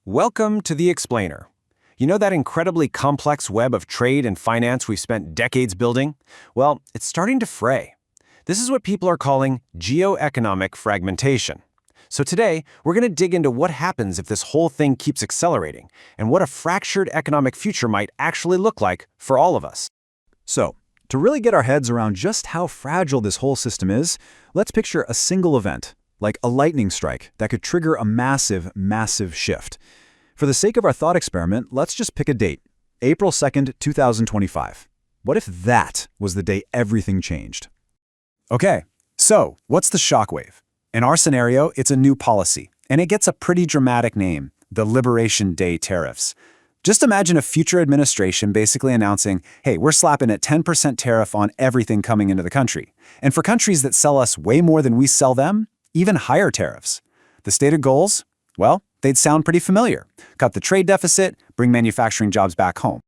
Welcome to The Explainer. You know that incredibly complex web of trade and finance we've spent decades building? Well, it's starting to fray. This is what people are calling geoeconomic fragmentation. So today, we're going to dig into what happens if this whole thing keeps accelerating, and what a fractured economic future might actually look like for all of us. So, to really get our heads around just how fragile this whole system is, let's picture a single event, like a lightning strike, that could trigger a massive shift. For the sake of our thought experiment, let's just pick a date, April 2nd, 2025. What if that was the day everything changed? Okay, so what's the shockwave? In our scenario, it's a new policy, and it gets a pretty dramatic name, the Liberation Day tariffs. Just imagine a future administration basically announcing, hey, we're slapping a 10% tariff on everything coming into the country. And for countries that sell us way more than we sell them, even higher tariffs. The stated goals? Well, they'd sound pretty familiar. Cut the trade deficit, bring manufacturing jobs back home.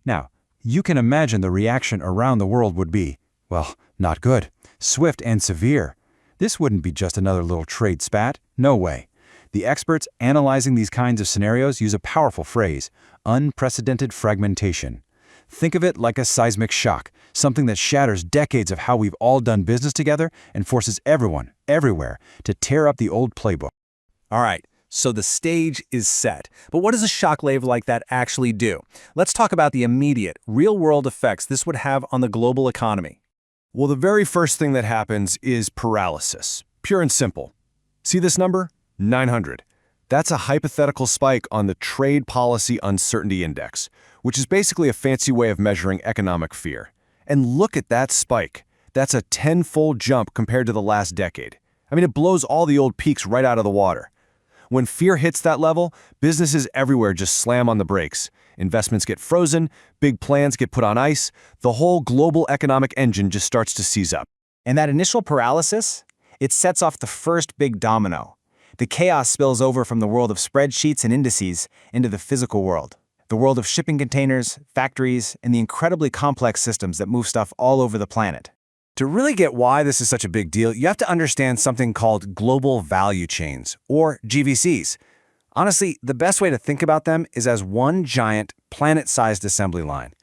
Now, you can imagine the reaction around the world would be, well, not good, swift and severe. This wouldn't be just another little trade spat. No way. The experts analyzing these kinds of scenarios use a powerful phrase, unprecedented fragmentation. Think of it like a seismic shock, something that shatters decades of how we've all done business together and forces everyone, everywhere, to tear up the old playbook. All right, so the stage is set. But what does a shockwave like that actually do? Let's talk about the immediate, real-world effects this would have on the global economy. Well, the very first thing that happens is paralysis. Pure and simple. See this number? 900. That's a hypothetical spike on the Trade Policy Uncertainty Index, which is basically a fancy way of measuring economic fear. And look at that spike. That's a 10-fold jump compared to the last decade. I mean, it blows all the old peaks right out of the water. When fear hits that level, businesses everywhere just slam on the brakes. Investments get frozen, big plans get put on ice, the whole global economic engine just starts to seize up. And that initial paralysis, it sets off the first big domino. The chaos spills over from the world of spreadsheets and indices into the physical world. The world of shipping containers, factories, and the incredibly complex systems that move stuff all over the planet. To really get why this is such a big deal, you have to understand something called global value chains, or GVCs. Honestly, the best way to think about them is as one giant, planet-sized assembly line.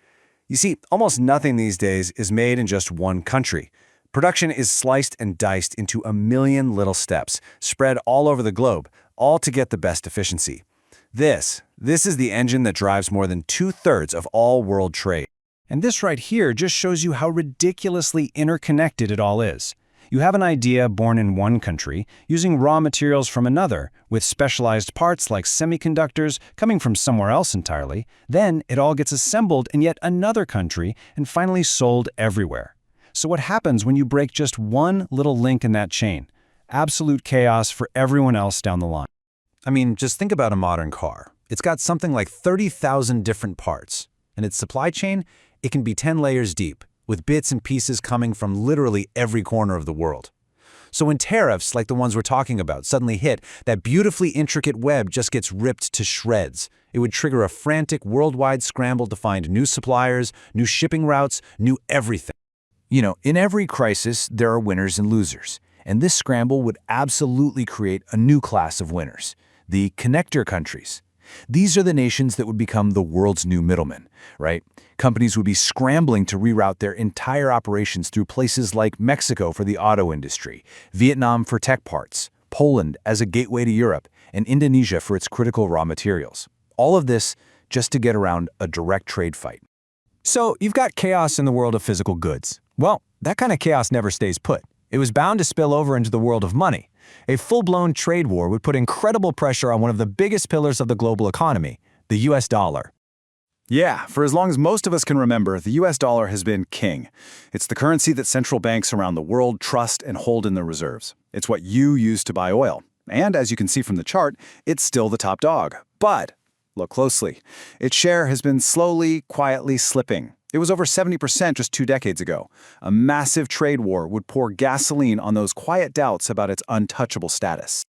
You see, almost nothing these days is made in just one country. Production is sliced and diced into a million little steps, spread all over the globe, all to get the best efficiency. This is the engine that drives more than 2/3 of all world trade. And this right here just shows you how ridiculously interconnected it all is. You have an idea born in one country, using raw materials from another, with specialized parts like semiconductors coming from somewhere else entirely. Then it all gets assembled in yet another country and finally sold everywhere. So what happens when you break just one little link in that chain? Absolute chaos for everyone else down the line. I mean, just think about a modern car. It's got something like 30,000 different parts. And its supply chain, it can be 10 layers deep, with bits and pieces coming from literally every corner of the world. So when tariffs, like the ones we're talking about, suddenly hit, that beautifully intricate web just gets ripped to shreds. It would trigger a frantic worldwide scramble to find new suppliers, new shipping routes, new everything. You know, in every crisis, there are winners and losers. And this scramble would absolutely create a new class of winners, the connector countries. These are the nations that would become the world's new middlemen, right? Companies would be scrambling to reroute their entire operations through places like Mexico for the auto industry, Vietnam for tech parts, Poland as a gateway to Europe, and Indonesia for its critical raw materials. All of this just to get around a direct trade fight. So you've got chaos in the world of physical goods. Well, that kind of chaos never stays put. It was bound to spill over into the world of money. A full-blown trade war would put incredible pressure on one of the biggest pillars of the global economy, the US dollar. Yeah, for as long as most of us can remember, the US dollar has been king. It's the currency that central banks around the world trust and hold in their reserves. It's what you use to buy oil. And as you can see from the chart, it's still the top dog. But look closely. Its share has been slowly, quietly slipping. It was over 70% just 2 decades ago. A massive trade war would pour gasoline on those quiet doubts about its untouchable status.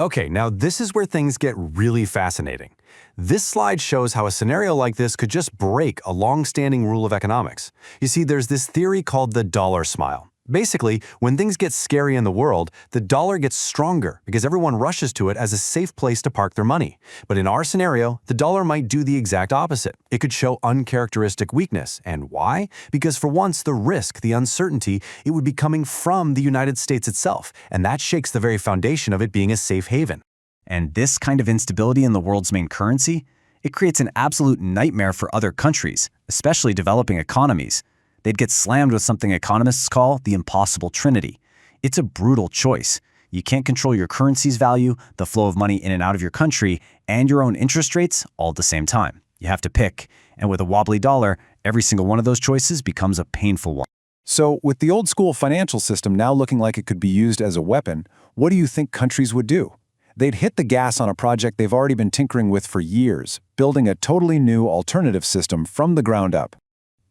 Okay, now this is where things get really fascinating. This slide shows how a scenario like this could just break a long-standing rule of economics. You see, there's this theory called the dollar smile. Basically, when things get scary in the world, the dollar gets stronger because everyone rushes to it as a safe place to park their money. But in our scenario, the dollar might do the exact opposite. It could show uncharacteristic weakness. And why? Because for once, the risk, the uncertainty, it would be coming from the United States itself, and that shakes the very foundation of it being a safe haven. And this kind of instability in the world's main currency, it creates an absolute nightmare for other countries, especially developing economies. They'd get slammed with something economists call the impossible trinity. It's a brutal choice. You can't control your currency's value, the flow of money in and out of your country, and your own interest rates all at the same time. You have to pick. And with a wobbly dollar, every single one of those choices becomes a painful one. So, with the old-school financial system now looking like it could be used as a weapon, what do you think countries would do? They'd hit the gas on a project they've already been tinkering with for years, building a totally new alternative system from the ground up.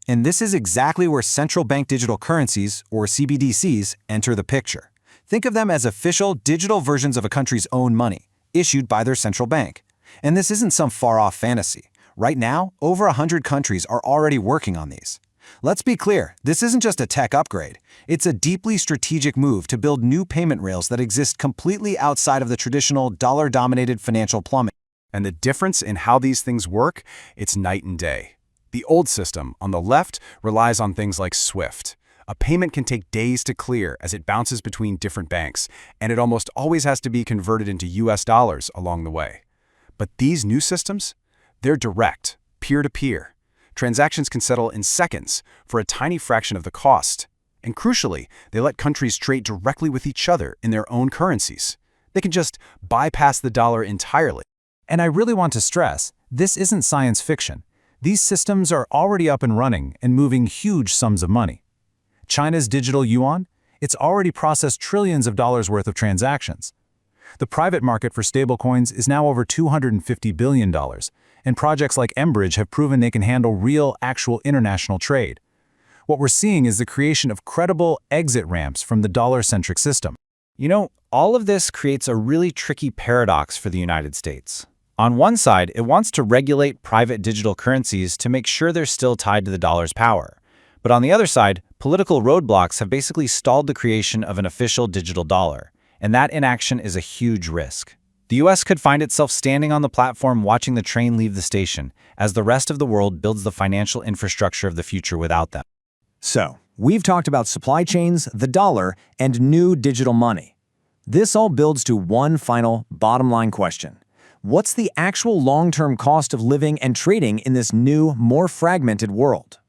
And this is exactly where Central Bank Digital Currencies, or CBDCs, enter the picture. Think of them as official digital versions of a country's own money, issued by their central bank. And this isn't some far-off fantasy. Right now, over 100 countries are already working on these. Let's be clear, this isn't just a tech upgrade. It's a deeply strategic move to build new payment rails that exist completely outside of the traditional dollar-dominated financial plumbing. And the difference in how these things work, it's night and day. The old system, on the left, relies on things like SWIFT. A payment can take days to clear as it bounces between different banks, and it almost always has to be converted into US dollars along the way. But these new systems, they're direct, peer-to-peer. Transactions can settle in seconds for a tiny fraction of the cost. And crucially, they let countries trade directly with each other in their own currencies. They can just bypass the dollar entirely. And I really want to stress, this isn't science fiction. These systems are already up and running and moving huge sums of money. China's digital yuan, it's already processed trillions of dollars worth of transactions. The private market for stablecoins is now over $250 billion, and projects like Enbridge have proven they can handle real, actual international trade. What we're seeing is the creation of credible exit ramps from the dollar-centric system. You know, all of this creates a really tricky paradox for the United States. On one side, it wants to regulate private digital currencies to make sure they're still tied to the dollar's power. But on the other side, political roadblocks have basically stalled the creation of an official digital dollar, and that inaction is a huge risk. The US could find itself standing on the platform watching the train leave the station, as the rest of the world builds the financial infrastructure of the future without them. So, we've talked about supply chains, the dollar, and new digital money. This all builds to one final, bottom-line question. What's the actual long-term cost of living and trading in this new, more fragmented world?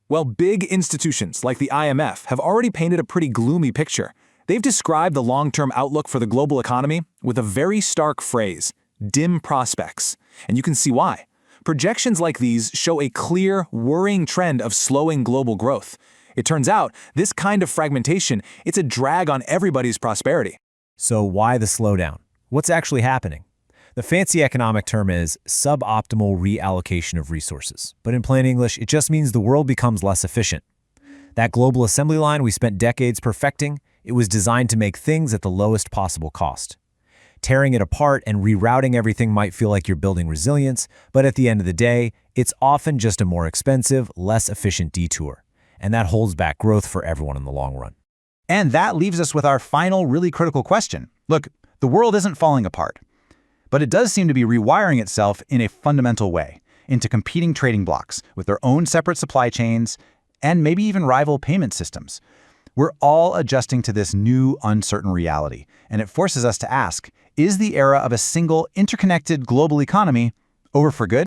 Well, big institutions like the IMF have already painted a pretty gloomy picture. They've described the long-term outlook for the global economy with a very stark phrase, dim prospects. And you can see why. Projections like these show a clear, worrying trend of slowing global growth. It turns out, this kind of fragmentation, it's a drag on everybody's prosperity. So why the slowdown? What's actually happening? The fancy economic term is suboptimal reallocation of resources. But in plain English, it just means the world becomes less efficient. That global assembly line we spent decades perfecting, it was designed to make things at the lowest possible cost. Tearing it apart and rerouting everything might feel like you're building resilience, but at the end of the day, it's often just a more expensive, less efficient detour. And that holds back growth for everyone in the long run. And that leaves us with our final, really critical question. Look, the world isn't falling apart, but it does seem to be rewiring itself in a fundamental way into competing trading blocks with their own separate supply chains and maybe even rival payment systems. We're all adjusting to this new, uncertain reality, and it forces us to ask, is the era of a single, interconnected global economy over for good?